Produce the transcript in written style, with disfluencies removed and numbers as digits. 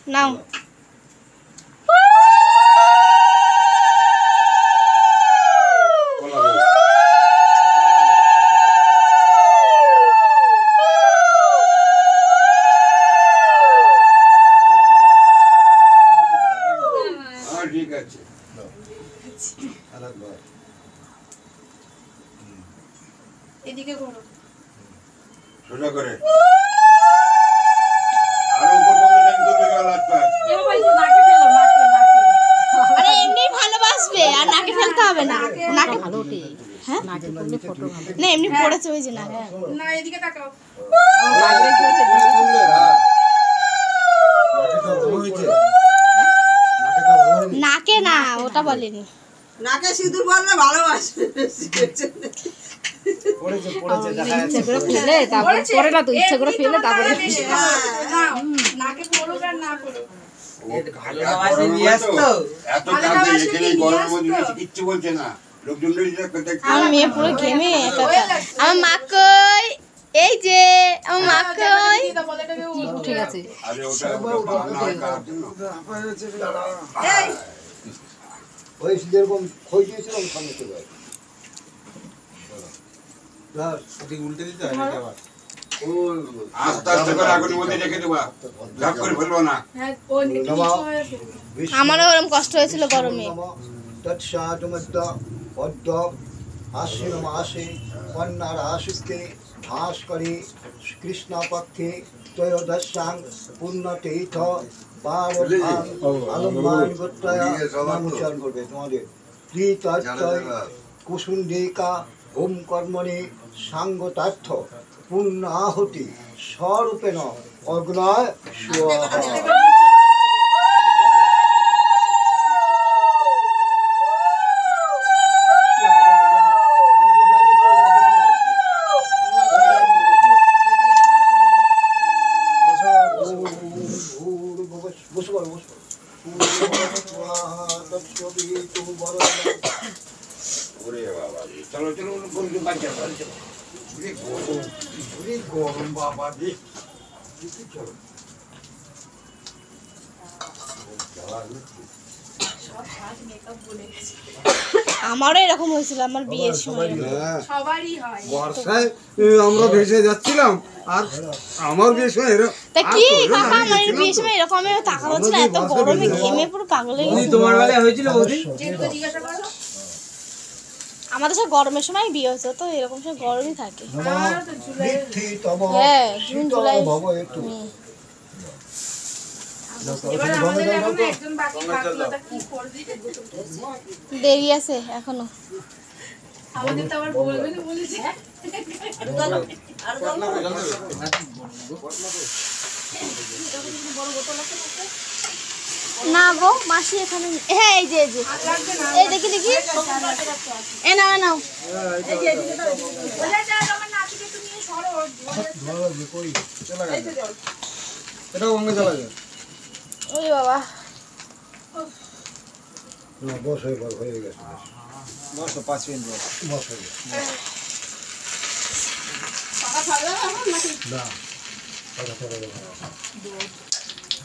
নাও ঠিক আছে এদিকে করো সোজা করে আর উপর বন্ধ টাইম করবে গেল আটটা এ ভাই নাকে ফেলো নাকে আরে এমনি ভালোবাসবে আর নাকে ফেলতে হবে না নাকে ভালো ওঠে হ্যাঁ নাকে পড়লে ফটো ভালো না এমনি পড়েছে ওই যে না না এদিকে তাকাও বাইরে কি হচ্ছে নাকে না ওটা বলেনি নাকে সিঁদুর পরলে ভালোবাসবে পড়েছে পড়েছে দেখা ইচ্ছে যাচ্ছে করে ফেলে তারপর পরে না তো ইচ্ছে করে ফেলে তারপরে নাকে পড়ুক আর না পড়ুক ভালোবাসে নিয়ে আসতো এত কাঁদে এখানে গরমের মধ্যে বেশি কিচ্ছু বলছে না লোকজন আমার মেয়ে পুরো ঘেমে একাকার আমার মা কই এই যে আমার মা কই উঠে গেছে আরে ওটা এই ওই যেরকম খই দিয়েছিলাম সামনে চলে আসে উল্টে দিতে হয় নাকি আবার আস্তে আস্তে করে আগুনের মধ্যে রেখে দেবা ঝাপ করে ফেলবো না হ্যাঁ ও একটু নিচু হয়ে গেছে। আমারও ওরকম কষ্ট হয়েছিল গরমে তৎসাদমদ্য পদ্ম আশ্বিন মাসে কন্যার আশুকে ভাস্করে কৃষ্ণপক্ষে ত্রয়োদশাং পুণ্যতীর্থ বারভান আলম্বান গোত্রয়া নাম উচ্চারণ করবে তোমাদের প্রীতয় কুসুন্ডিকা হোম কর্মণি সাঙ্গতার্থ পূর্ণ আহুতি স্বরূপেণ অগ্নয় স্বাহা বসে পড়ো বসে পড়ো ওরে বাবা চলো চলো বন্ধু বাচ্চা চলো গরম বাবা দি আমারও এরকম হয়েছিল আমার বিয়ের সময় সবারই হয় বর্ষায় আমরা ভেসে যাচ্ছিলাম আর আমার বিয়ের সময় তা কি কাকা আমার বিয়ের সময় এরকম আমি টাকা হচ্ছে না এত গরমে ঘেমে পুরো পাগল হয়ে গেছি তোমার বেলায় হয়েছিল বৌদি যেহেতু জিজ্ঞাসা করো আমাদের সব গরমের সময় বিয়ে হচ্ছে তো এরকম সব গরমই থাকে হ্যাঁ জুন জুলাই এবার আমাদের এখন একজন বাকি থাকলো তা কি করবে দেরি আছে এখনো আমাদের তো আবার বলবে না বলেছে না গো মাসি এখানে হ্যাঁ এই যে এই দেখি দেখি এ নাও নাও এটা অঙ্গে চলা যায় ওই বাবা বস হয়ে গেছে বস 5 মিনিট বস হয়ে গেছে না